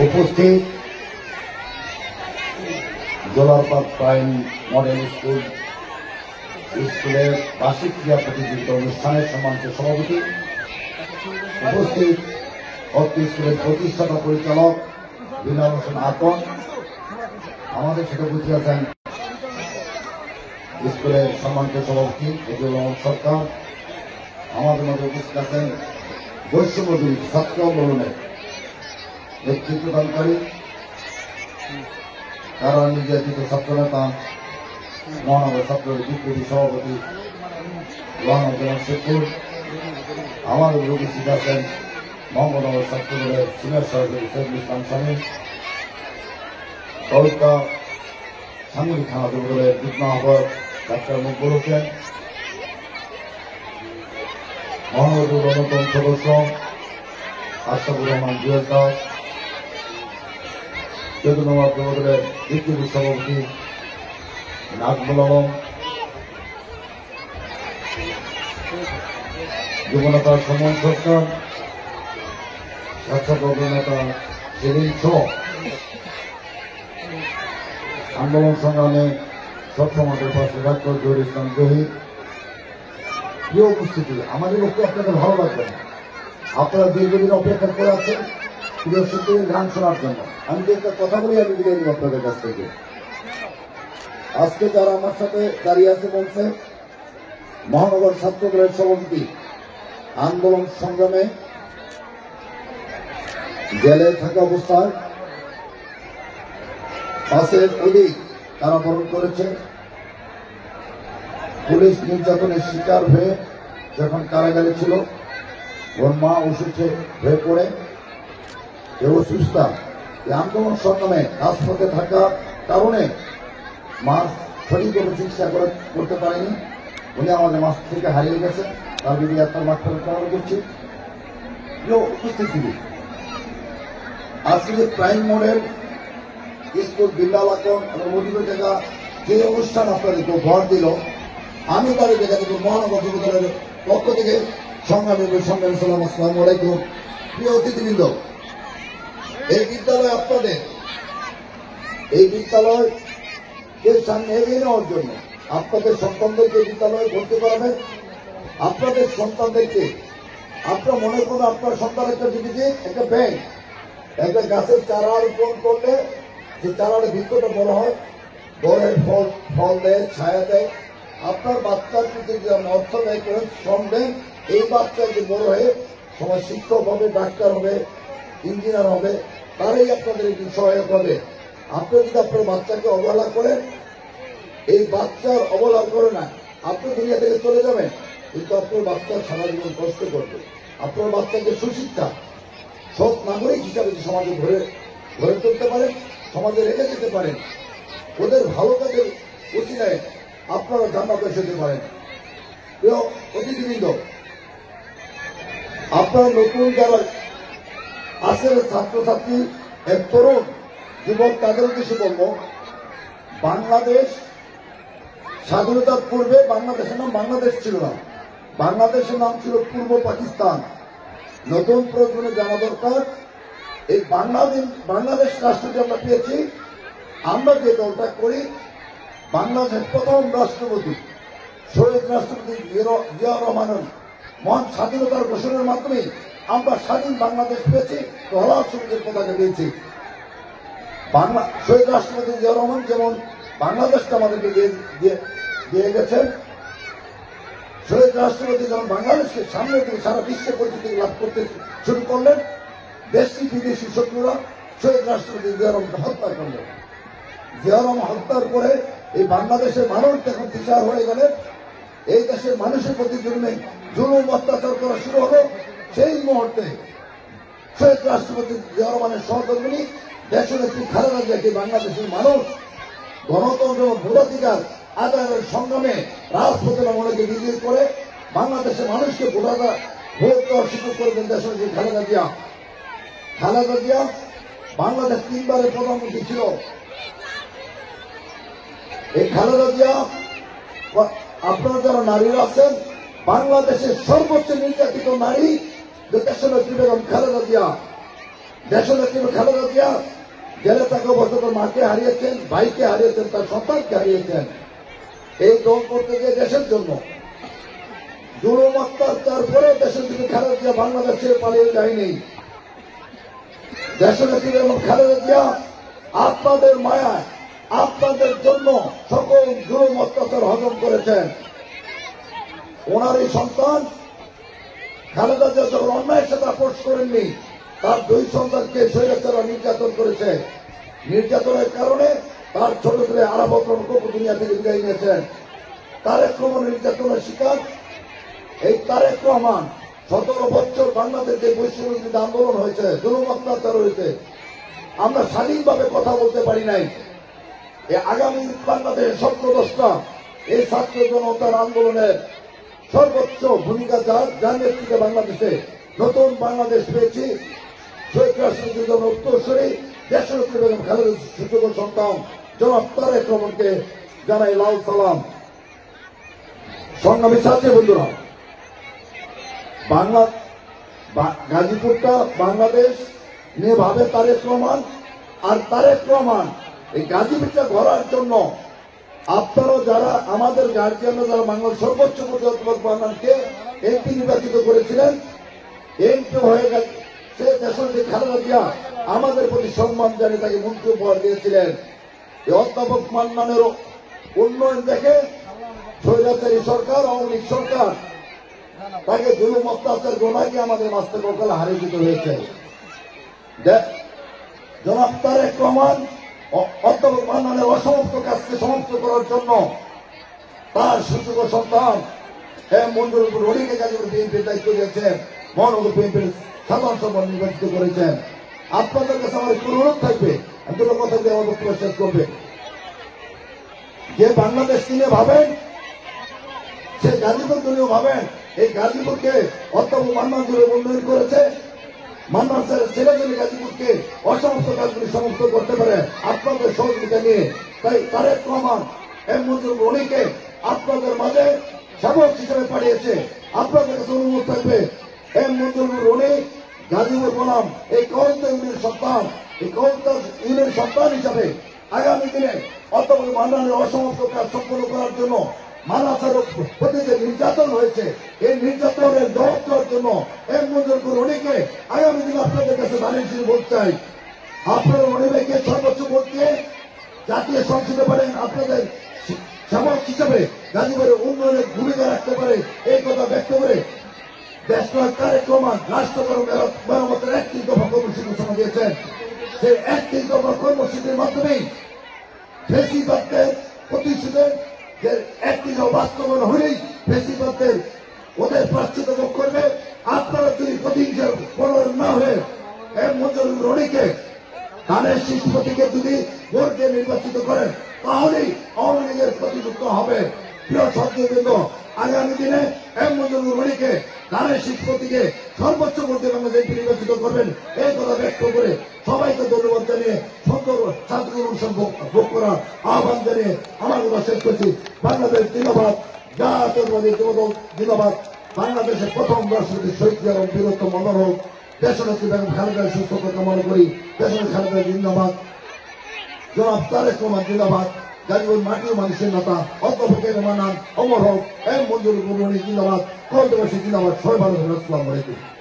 উপস্থিত জোলারপাট prime model স্কুলের বার্ষিক ক্রীড়া প্রতিযোগিতা অনুষ্ঠানের সম্মানিত সভাপতি, উপস্থিত অর্থ স্কুলের প্রতিষ্ঠাতা পরিচালক বিলাল হোসেন আকন, আমাদের সাথে উপস্থিত আছেন স্কুলের সম্মানিত সভাপতি ফজলুর রহমান সরকার, আমাদের মধ্যে উপস্থিত আছেন বৈষম্যবিরোধী ছাত্র আন্দোলনের নেতৃত্বদানকারী কারা নির্যাতিত ছাত্রনেতা মহানগর ছাত্র বিপ্লবী সভাপতি মহানগর শেখুর, আমাদের উপস্থিত আছেন মোহাম্মদনগর ছাত্রদলের সিনিয়র সভাপতি সৈয়দুল ইসলাম স্বামী, কলকা সাংগঠনিক থানা যুবদলের যুগ্ম আহ্বায়ক ডাক্তার মকবুল হোসেন, মহানগর অন্যতম সদস্য আশরাফুর রহমান জুয়েল দাস, চৌদ্দনগর যুবদলের বিপ্লবী সভাপতি নাজমুল আলম, যুবনেতা সমন সরকার, ছাত্র নেতা সেলিম সহ আন্দোলন সংগ্রামে সবসময়ের পাশে ডাক্তার জহির ইসলাম জহির। প্রিয় উপস্থিতি, আমাদের লোককে আপনাদের ভালো লাগবে না, আপনারা দীর্ঘদিন অপেক্ষা করে আছেন প্রিয় শিল্পীর গান শোনার জন্য। আমি যে একটা কথা বলি, আমি বিদায় নিব আপনাদের কাছ থেকে। আজকে যারা আমার সাথে দাঁড়িয়ে আছে বলছে মহানগর ছাত্রদলের সভাপতি, আন্দোলন সংগ্রামে জেলে থাকা অবস্থায় 5-এর অধিক কারাবরণ করেছে। পুলিশ নির্যাতনের শিকার হয়ে যখন কারাগারে ছিল, ওর মা অসুস্থ হয়ে পড়ে, এ অসুস্থতা এই আন্দোলন সংগ্রামে রাজপথে থাকার কারণে মা সঠিকভাবে চিকিৎসা করতে পারেনি। উনি আমাদের মাছ থেকে হারিয়ে গেছেন, তার যদি আপনার মাঠে কামনা করছি। উপস্থিতি, আজকে যে prime model school Billal Akon এবং মজিবুর জায়গা যে অনুষ্ঠান আপনাদেরকে ভর দিল, আমি তার জায়গা থেকে মহানগর যুবদলের পক্ষ থেকে সংগ্রামী সালাম, আসসালামু আলাইকুম। প্রিয় অতিথিবৃন্দ, এই বিদ্যালয় আপনাদের, এই বিদ্যালয়কে সামনে এগিয়ে নেওয়ার জন্য আপনাদের সন্তানদেরকে বিদ্যালয়ে ভর্তি করাবেন। আপনাদের সন্তানদেরকে আপনার মনে করুন আপনার সন্তান একটা জীবিত একটা ব্যাংক, একটা গাছের চারা রোপণ করলে যে চারার বৃক্ষটা বড় হয়, বড় ফল দেয়, ছায়া দেয়। আপনার বাচ্চার প্রতি যে অর্থ ব্যয় করেন, শ্রম দেন, এই বাচ্চা যে বড় হয়ে সমাজ শিক্ষক হবে, ডাক্তার হবে, ইঞ্জিনিয়ার হবে, তারাই আপনাদের একটি সহায়ক হবে। আপনি যদি আপনার বাচ্চাকে অবহেলা করেন, এই বাচ্চার অবহেলা করে না, আপনি দুনিয়া থেকে চলে যাবেন, কিন্তু আপনার বাচ্চা সারা জীবন কষ্ট করবে। আপনার বাচ্চাকে সুশিক্ষা, সৎ নাগরিক হিসাবে সমাজে গড়ে তুলতে পারেন, সমাজে রেখে যেতে পারেন, ওদের ভালো কাজের উচিলায় আপনারা জান্নাতে যেতে পারেন। প্রিয় অতিথিবৃন্দ, আপনারা নতুন যারা আছেন ছাত্রছাত্রী, এক তরুণ যুবক, তাদের উদ্দেশ্যে বলব, বাংলাদেশ স্বাধীনতার পূর্বে বাংলাদেশের নাম বাংলাদেশ ছিল না, বাংলাদেশের নাম ছিল পূর্ব পাকিস্তান। নতুন প্রজন্মে জানা দরকার, এই বাংলাদেশ রাষ্ট্রটি আমরা পেয়েছি, আমরা যে দলটা করি, বাংলাদেশের প্রথম রাষ্ট্রপতি শহীদ রাষ্ট্রপতি জিয়াউর রহমানের মহান স্বাধীনতার ঘোষণার মাধ্যমে আমরা স্বাধীন বাংলাদেশ পেয়েছি, প্রহ্লাদ সমিতির পতাকা পেয়েছি। শহীদ রাষ্ট্রপতি জিয়াউর রহমান যেমন বাংলাদেশটা আমাদেরকে দিয়ে গেছেন, শহীদ রাষ্ট্রপতি যখন বাংলাদেশকে সামনে থেকে সারা বিশ্বে পরিচিতি লাভ করতে শুরু করলেন, দেশি বিদেশি শত্রুরা শহীদ রাষ্ট্রপতি জিয়াউর রহমানকে হত্যা করলেন। জিয়াউর রহমান হত্যার পরে এই বাংলাদেশের মানুষ যখন বিচার হয়ে গেলেন, এই দেশের মানুষের প্রতি জুলুম অত্যাচার করা শুরু হলো। সেই মুহূর্তে শহীদ রাষ্ট্রপতি জিয়াউর রহমানের সহকর্মী দেশনেত্রী খালেদা জিয়াকে বাংলাদেশের মানুষ গণতন্ত্র ও ভোটাধিকার আদায়ের সংগ্রামে রাজপথে নামকে বিজয়ী করে বাংলাদেশের মানুষকে ভোট দেওয়ার সুযোগ করবেন দেশনেত্রী খালেদা জিয়া। খালেদা জিয়া বাংলাদেশ 3বারের প্রধানমন্ত্রী ছিল। এই খালেদা জিয়া, আপনারা যারা নারীরা আছেন, বাংলাদেশের সর্বোচ্চ নির্যাতিত নারী দেশনেত্রী বেগম খালেদা জিয়া। দেশনেত্রী খালেদা জিয়া জেলে থাকা অবস্থা তার মাকে হারিয়েছেন, ভাইকে হারিয়েছেন, তার সন্তানকে হারিয়েছেন এই দল করতে গিয়ে দেশের জন্য। জুলুম অত্যাচার করে দেশনেত্রী খালেদা জিয়া বাংলাদেশে পালিয়ে যায়নি। দেশনেত্রী এবং খালেদা জিয়া আপনাদের মায়ায়, আপনাদের জন্য সকল জুলুম অত্যাচার হজম করেছেন। ওনার এই সন্তান খালেদা জিয়া যখন অন্যায়ের সাথে আপোষ করেননি, তার দুই সন্তানকে স্বৈরাচাররা নির্যাতন করেছে। নির্যাতনের কারণে তার ছোট ছেলে আরাফাত রহমান দুনিয়া থেকে বিদায় নিয়েছেন। তারেক রহমান নির্যাতনের শিকার। এই তারেক রহমান 17 বছর বাংলাদেশে বৈষম্য আন্দোলন হয়েছে, জুলুম অত্যাচার হয়েছে, আমরা স্বাধীনভাবে কথা বলতে পারি নাই। এই আগামী বাংলাদেশের স্বপ্নদ্রষ্টা এই ছাত্র জনতার আন্দোলনের সর্বোচ্চ ভূমিকা যার নেতৃত্বে বাংলাদেশে নতুন বাংলাদেশ পেয়েছি। শহীদ রাষ্ট্রপতি উত্তরসূরি দেশনেত্রী বেগম খালেদা সুযোগ্য সন্তান জনাব তারেক রহমানকে জানাই লাল সালাম। সংগ্রামী ছাত্রী বন্ধুরা, গাজীপুরটা বাংলাদেশ নিয়ে ভাবে তারেক রহমান, আর তারেক রহমান এই গাজীপুরটা গড়ার জন্য আপনারা যারা আমাদের গার্জিয়ানরা যারা বাংলার সর্বোচ্চ পর্যায়ে এমপি নির্বাচিত করেছিলেন, এমপি হয়ে গেছে দেশনেত্রী খালেদা জিয়া আমাদের প্রতি সম্মান জানিয়ে তাকে মন্ত্রী উপহার দিয়েছিলেন। এই অধ্যাপক মান্নানের উন্নয়ন দেখে স্বৈরাচারী সরকার, আওয়ামী লীগ সরকার তাকে জুলুম অত্যাচার গোনাকে আমাদের মাঝ থেকে ওকালে হারিয়ে দিতে হয়েছে। জনাব তারেক রহমান অধ্যাপক মান্নানের অসমাপ্ত কাজকে সমাপ্ত করার জন্য তার সুযোগ্য সন্তান মঞ্জুরুল রনিকে গাজীপুর বিএনপির দায়িত্ব দিয়েছেন, মহানগর বিএনপির সাধারণ সম্পাদক নির্বাচিত করেছেন। আপনাদের কাছে আমার একটু অনুরোধ থাকবে, আমি দুটো কথা দিয়ে আমার বক্তব্য শেষ করবে। যে বাংলাদেশ নিয়ে ভাবেন সে গাজীপুর নিয়েও ভাবেন। এই গাজীপুরকে অধ্যাপক মান্নান জুড়ে উন্নয়ন করেছে। মান্নান স্যারের ছেলেগুলি গাজীপুরকে অসমাপ্ত কাজগুলি সমাপ্ত করতে পারে আপনাদের সহযোগিতা নিয়ে। তাই তারেক রহমান মঞ্জুরুল রনিকে আপনাদের মাঝে সেবক হিসেবে পাঠিয়েছে। আপনাদের কাছে অনুরোধ থাকবে, মঞ্জুরুল রনি গাজীপুর বনাম এই কলতা ইউনিয়নের সন্তান, এই কলতা ইউনিয়নের সন্তান হিসাবে আগামী দিনে অধ্যাপক মান্নানের অসমাপ্ত কাজ সম্পন্ন করার জন্য মাদ্রাসার প্রতি যে নির্যাতন হয়েছে, এই নির্যাতনের জবাব দেওয়ার জন্য মঞ্জুরুল রনিকে আগামী দিনে আপনাদের কাছে দাঁড়িয়ে বলতে চাই। আপনারা রনিকে সর্বোচ্চ ভোট দিয়ে জাতীয় সংসদে পারেন, আপনাদের সেবক হিসাবে গাজীপুরের উন্নয়নের ভূমিকা রাখতে পারে এই কথা ব্যক্ত করে দেশনায়ক তারেক রহমান রাষ্ট্র মেরামতের 31 দফা কর্মসূচি ঘোষণা দিয়েছেন। সেই 31 দফা কর্মসূচির মাধ্যমেই ফেসিবাদদের প্রতিশোধের যে 31 দফা বাস্তবায়ন হলেই ফেসিবাদদের ওদের প্রাশ্চিত্য ভোগ করবে। আপনারা যদি প্রতিহিংসার পরোয়ার না হয়ে মঞ্জুরুল রনিকে ধানের শীষ প্রতীকে যদি ভোট দিয়ে নির্বাচিত করেন, তাহলেই আওয়ামী লীগের প্রতিযুক্ত হবে। প্রিয় ছাত্রবৃন্দ, আগামী দিনে মঞ্জুরুল রনিকে ধানের শীষ প্রতীকে সর্বোচ্চ ভোট দিয়ে বাংলাদেশ নির্বাচিত করবেন এই কথা ব্যক্ত করে সবাইকে ধন্যবাদ জানিয়ে সুন্দর ছাত্র অনুষ্ঠান ভোগ করার আহ্বান জানিয়ে আমার কথা শেষ করছি। বাংলাদেশ জিন্দাবাদ, জাতীয়তাবাদী যুবদল জিন্দাবাদ। বাংলাদেশের প্রথম রাষ্ট্রপতি শহীদ জিয়ার বীরত্ব মনোর হোক। দেশনেত্রী বেগম খালেদার সুস্থতা কামনা করি। দেশনেত্রী খালেদা জিন্দাবাদ, জনাব তারেক রহমান জিন্দাবাদ, গাজীপুর মাটির মানুষের নেতা অধ্যাপক মান্নান অমর হোক, মঞ্জুরুল রনি জিন্দাবাদ, কলকাতাবাসী জিন্দাবাদ। সবাই ভালো থাকবেন। আসসালামু আলাইকুম।